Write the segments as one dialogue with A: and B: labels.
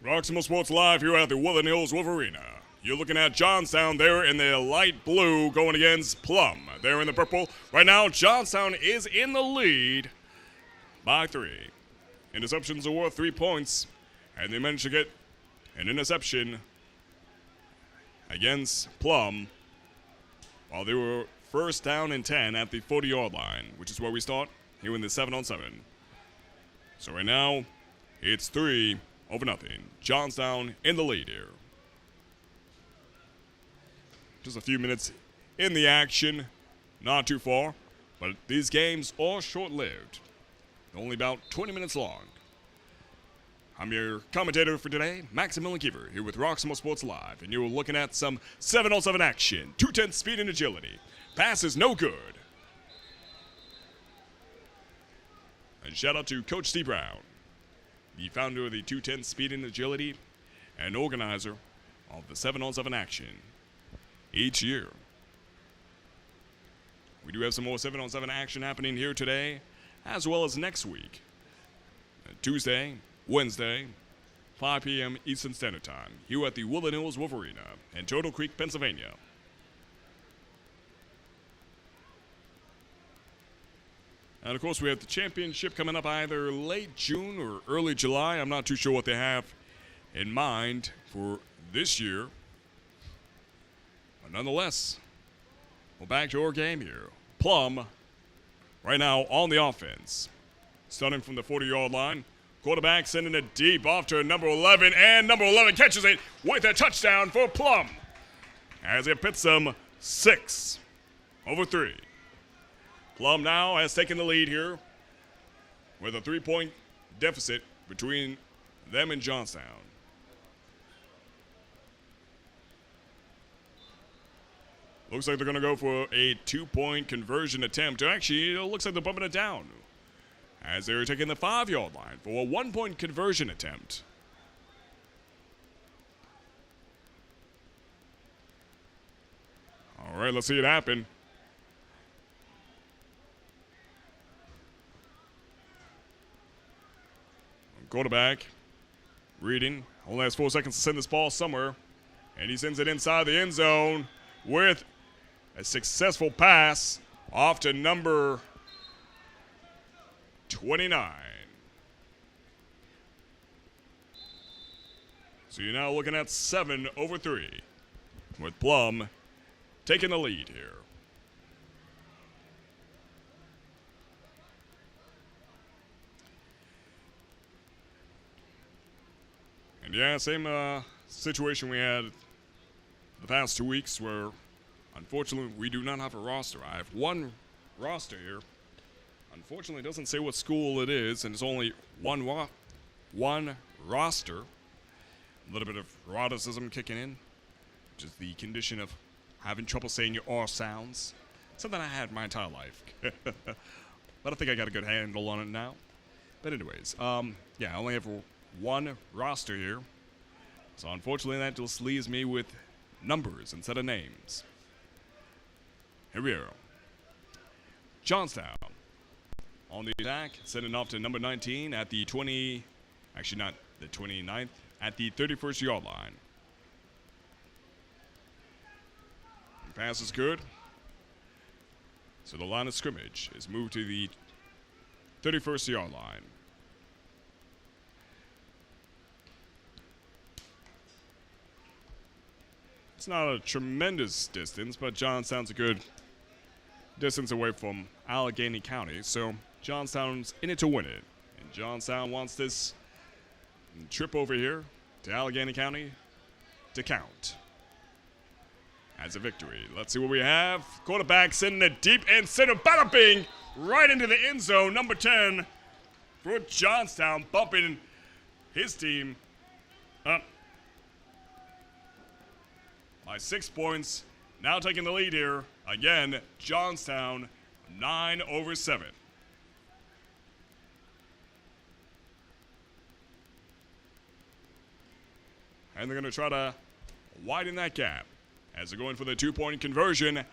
A: Roxamore Sports Live here at the Wolvearena. You're looking at Johnstown there in the light blue going against Plum. They're in the purple. Right now, Johnstown is in the lead by 3. Interceptions are worth 3 points, and they managed to get an interception against Plum while they were first down and 10 at the 40-yard line, which is where we start here in the 7-on-7. So right now, it's 3-0. Johnstown in the lead here. Just a few minutes in the action, not too far, but these games are short-lived. Only about 20 minutes long. I'm your commentator for today, Maximilian Kiefer, here with Roxamore Sports Live, and you're looking at some 7-on-7 action, 210 speed and agility. Pass is no good. And shout out to Coach Steve Brown, the founder of the 210 Speed and Agility and organizer of the 7-on-7 action each year. We do have some more 7-on-7 action happening here today, as well as next week. Tuesday, Wednesday, 5 p.m. Eastern Standard Time, here at the Woodland Hills Wolvearena in Turtle Creek, Pennsylvania. And, of course, we have the championship coming up either late June or early July. I'm not too sure what they have in mind for this year. But nonetheless, we're back to our game here. Plum, right now on the offense. Starting from the 40-yard line. Quarterback sending it deep off to number 11. And number 11 catches it with a touchdown for Plum. As it pits them 6-3. Plum now has taken the lead here with a 3-point deficit between them and Johnstown. Looks like they're going to go for a 2-point conversion attempt. Actually, it looks like they're bumping it down as they're taking the 5-yard line for a 1-point conversion attempt. All right, let's see it happen. Quarterback, reading, only has 4 seconds to send this ball somewhere, and he sends it inside the end zone with a successful pass off to number 29. So you're now looking at 7-3, with Plum taking the lead here. And yeah, same situation we had the past 2 weeks where, unfortunately, we do not have a roster. I have one roster here. Unfortunately, it doesn't say what school it is, and it's only one roster. A little bit of eroticism kicking in, which is the condition of having trouble saying your R sounds. Something I had my entire life. But I think I got a good handle on it now. But anyways, yeah, I only have one roster here. So unfortunately, that just leaves me with numbers instead of names. Here we are. Johnstown on the attack, sending off to number 19 at the 20, actually not the 29th, at the 31st yard line. The pass is good. So the line of scrimmage is moved to the 31st yard line. It's not a tremendous distance, but Johnstown's a good distance away from Allegheny County, so Johnstown's in it to win it. And Johnstown wants this trip over here to Allegheny County to count as a victory. Let's see what we have. Quarterback sending it deep in center, bada bing, right into the end zone. Number 10 for Johnstown, bumping his team up by 6 points. Now taking the lead here. Again, Johnstown 9-7. And they're going to try to widen that gap as they're going for the 2-point conversion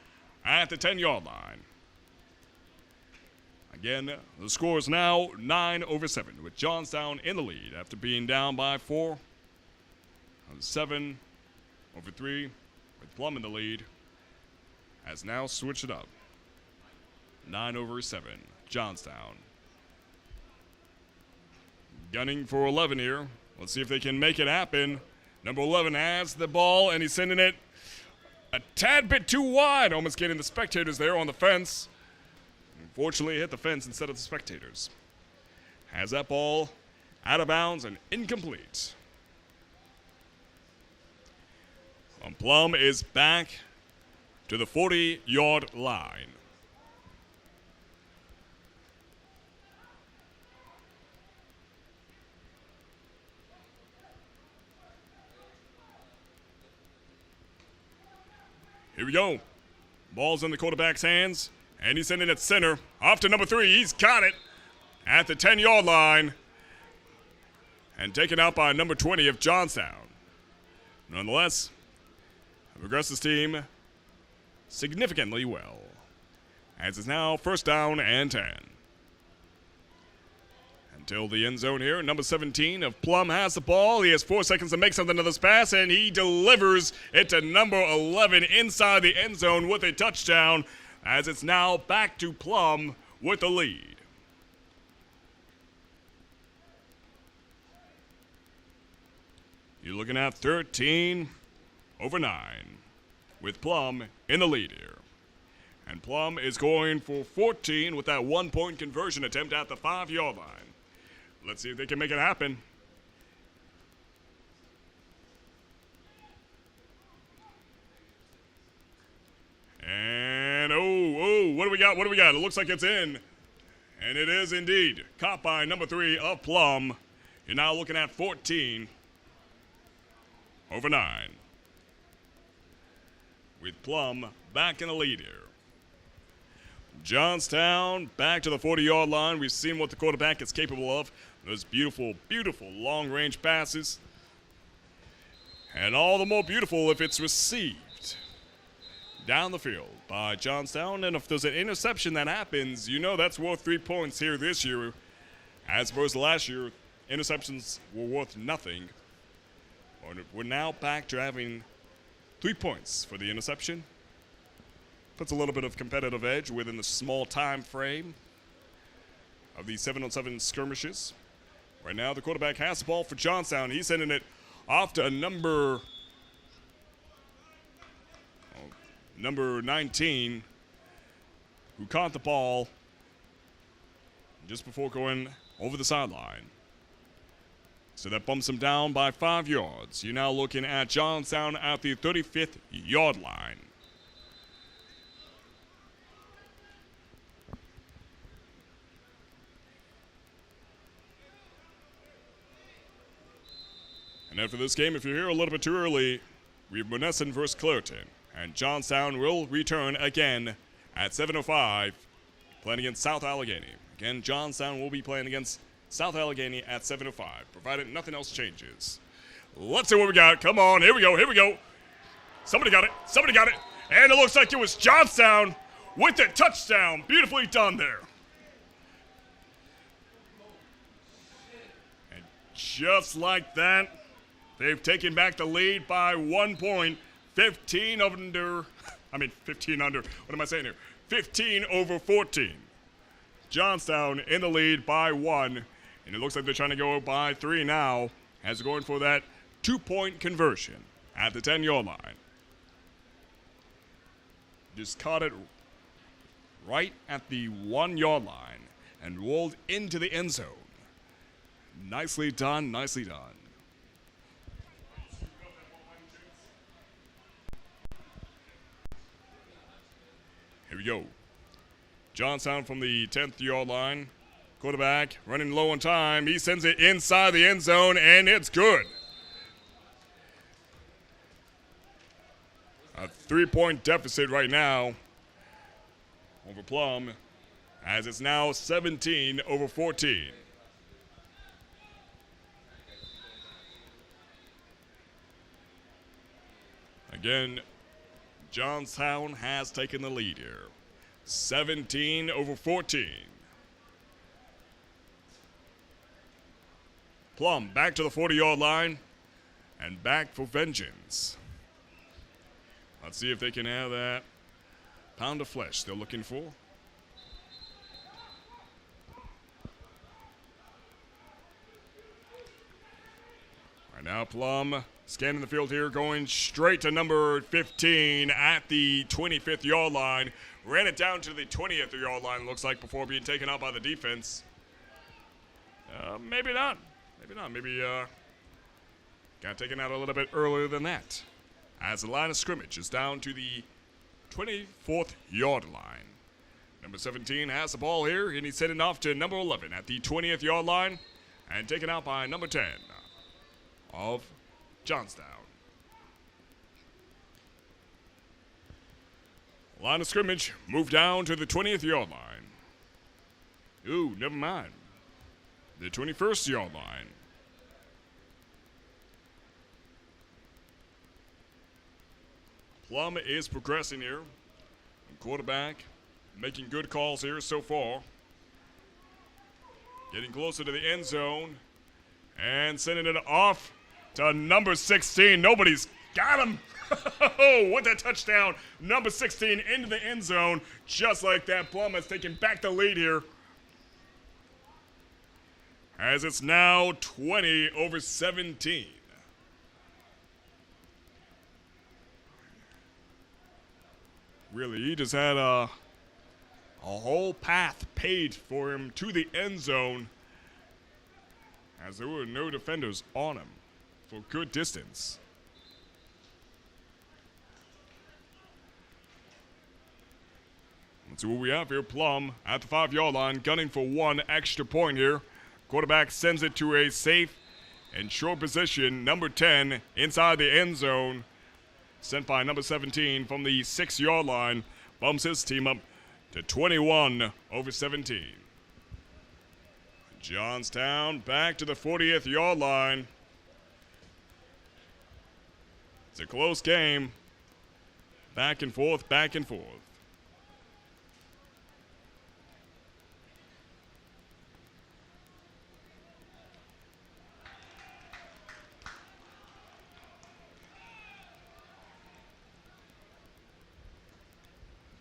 A: at the 10-yard line. Again, the score is now 9-7 with Johnstown in the lead after being down by 4 7 over 3 with Plum in the lead. Has now switched it up. 9 over 7, Johnstown. Gunning for 11 here. Let's see if they can make it happen. Number 11 has the ball, and he's sending it a tad bit too wide. Almost getting the spectators there on the fence. Unfortunately, hit the fence instead of the spectators. Has that ball out of bounds and incomplete. Plum is back to the 40-yard line. Here we go. Ball's in the quarterback's hands, and he's sending it center. Off to number 3. He's got it at the 10-yard line. And taken out by number 20 of Johnstown. Nonetheless, the Progressives team significantly well. As it's now first down and 10. Until the end zone here, number 17 of Plum has the ball. He has 4 seconds to make something of this pass, and he delivers it to number 11 inside the end zone with a touchdown, as it's now back to Plum with the lead. You're looking at 13 over 9 with Plum in the lead here. And Plum is going for 14 with that 1-point conversion attempt at the 5-yard line. Let's see if they can make it happen. And, what do we got? What do we got? It looks like it's in. And it is indeed. Caught by number 3 of Plum. You're now looking at 14 over 9. With Plum back in the lead here. Johnstown back to the 40-yard line. We've seen what the quarterback is capable of. Those beautiful, beautiful long-range passes. And all the more beautiful if it's received down the field by Johnstown. And if there's an interception that happens, you know that's worth 3 points here this year. As opposed to last year, interceptions were worth nothing. We're now back to having 3 points for the interception. Puts a little bit of competitive edge within the small time frame of these 7-on-7 skirmishes. Right now, the quarterback has the ball for Johnstown. He's sending it off to number 19, who caught the ball just before going over the sideline. So that bumps him down by 5 yards. You're now looking at Johnstown at the 35th yard line. And after this game, if you're here a little bit too early, we have Monessen versus Clairton. And Johnstown will return again at 7:05, playing against South Allegheny. Again, Johnstown will be playing against South Allegheny at 7:05, provided nothing else changes. Let's see what we got. Come on, here we go, here we go. Somebody got it, somebody got it. And it looks like it was Johnstown with the touchdown. Beautifully done there. And just like that, they've taken back the lead by 1 point. 15 under, what am I saying here? 15 over 14. Johnstown in the lead by 1. And it looks like they're trying to go by 3 now, as they're going for that 2-point conversion at the 10-yard line. Just caught it right at the 1-yard line and rolled into the end zone. Nicely done, nicely done. Here we go. Johnstown from the 10th yard line. Quarterback running low on time. He sends it inside the end zone, and it's good. A 3-point deficit right now over Plum, as it's now 17 over 14. Again, Johnstown has taken the lead here. 17 over 14. Plum back to the 40-yard line. and back for vengeance. Let's see if they can have that pound of flesh they're looking for. Right now, Plum scanning the field here, going straight to number 15 at the 25th yard line. Ran it down to the 20th yard line, looks like, before being taken out by the defense. Maybe not. Maybe not. Maybe got taken out a little bit earlier than that. As the line of scrimmage is down to the 24th yard line. Number 17 has the ball here, and he's sending off to number 11 at the 20th yard line, and taken out by number 10 of Johnstown. Line of scrimmage moved down to the 20th yard line. Ooh, never mind. The 21st yard line. Plum is progressing here. Quarterback making good calls here so far. Getting closer to the end zone. And sending it off to number 16. Nobody's got him. Oh, what a touchdown. Number 16 into the end zone. Just like that, Plum has taken back the lead here. As it's now 20-17. Really, he just had a whole path paved for him to the end zone, as there were no defenders on him for a good distance. Let's see what we have here. Plum at the 5-yard line, gunning for one extra point here. Quarterback sends it to a safe and short position. Number 10 inside the end zone. Sent by number 17 from the 6-yard line. Bumps his team up to 21-17. Johnstown back to the 40th yard line. It's a close game. Back and forth, back and forth.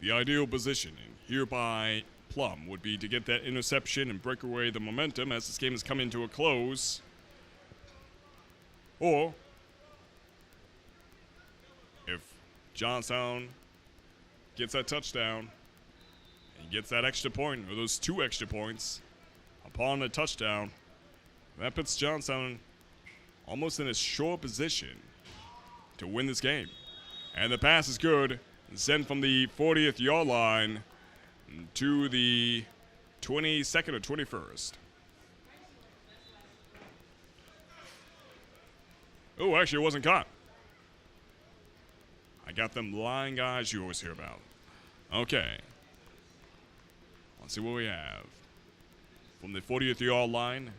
A: The ideal position here by Plum would be to get that interception and break away the momentum as this game is coming to a close. Or, if Johnstown gets that touchdown and gets that extra point, or those 2 extra points upon a touchdown, that puts Johnstown almost in a sure position to win this game. And the pass is good. Sent from the 40th yard line to the 22nd or 21st. Oh, actually, it wasn't caught. I got them lying guys you always hear about. Okay. Let's see what we have. From the 40th yard line,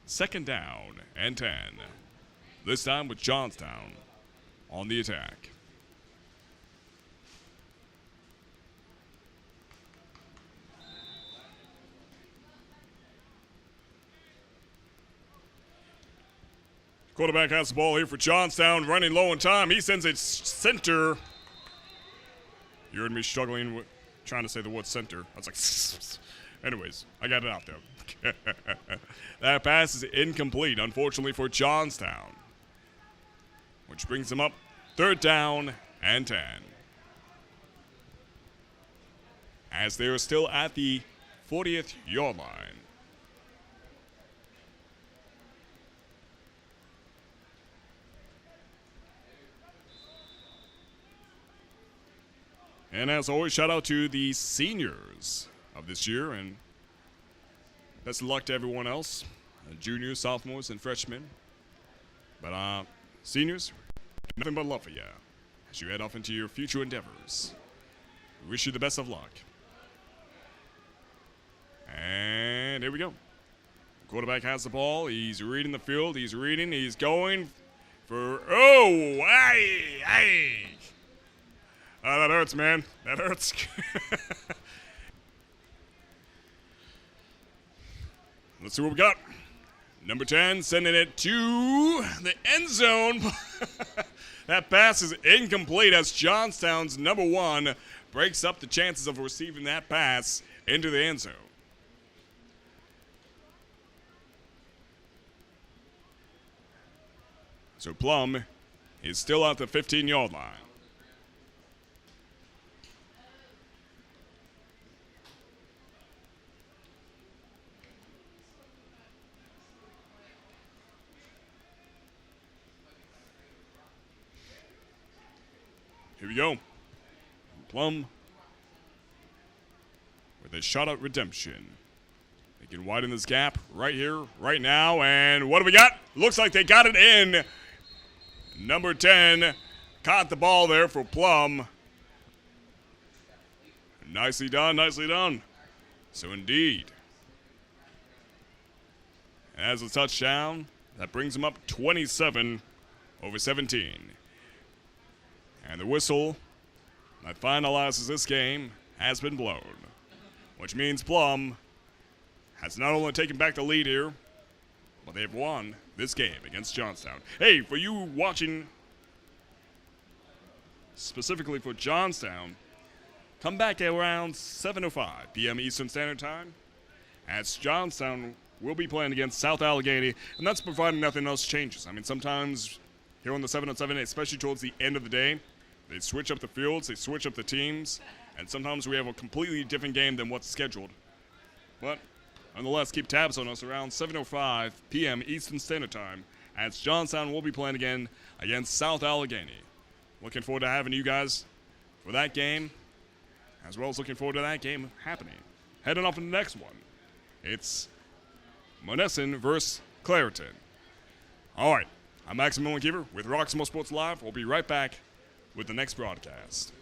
A: 2nd down and 10. This time with Johnstown on the attack. Quarterback has the ball here for Johnstown, running low on time. He sends it center. You heard me struggling with trying to say the word center. I was like, anyways, I got it out there. That pass is incomplete, unfortunately, for Johnstown, which brings them up 3rd down and 10. As they are still at the 40th yard line. And as always, shout out to the seniors of this year, and best of luck to everyone else, juniors, sophomores, and freshmen. But seniors, nothing but love for you as you head off into your future endeavors. We wish you the best of luck. And here we go. Quarterback has the ball. He's reading the field. He's reading. He's going for, oh, hey. That hurts, man. That hurts. Let's see what we got. Number 10 sending it to the end zone. That pass is incomplete as Johnstown's number 1 breaks up the chances of receiving that pass into the end zone. So Plum is still at the 15-yard line. Here we go. Plum with a shot at redemption. They can widen this gap right here, right now. And what do we got? Looks like they got it in. Number 10 caught the ball there for Plum. Nicely done, nicely done. So indeed, as a touchdown, that brings him up 27-17. And the whistle that finalizes this game has been blown, which means Plum has not only taken back the lead here, but they've won this game against Johnstown. Hey, for you watching specifically for Johnstown, come back at around 7:05 p.m. Eastern Standard Time, as Johnstown will be playing against South Allegheny, and that's providing nothing else changes. I mean, sometimes here on the 7:07, especially towards the end of the day, they switch up the fields, they switch up the teams, and sometimes we have a completely different game than what's scheduled. But nonetheless, keep tabs on us around 7:05 p.m. Eastern Standard Time, as Johnstown will be playing again against South Allegheny. Looking forward to having you guys for that game, as well as looking forward to that game happening. Heading off to the next one, it's Monessen versus Clareton. All right, I'm Maximilian Kiefer with Roxamore Sports Live. We'll be right back with the next broadcast.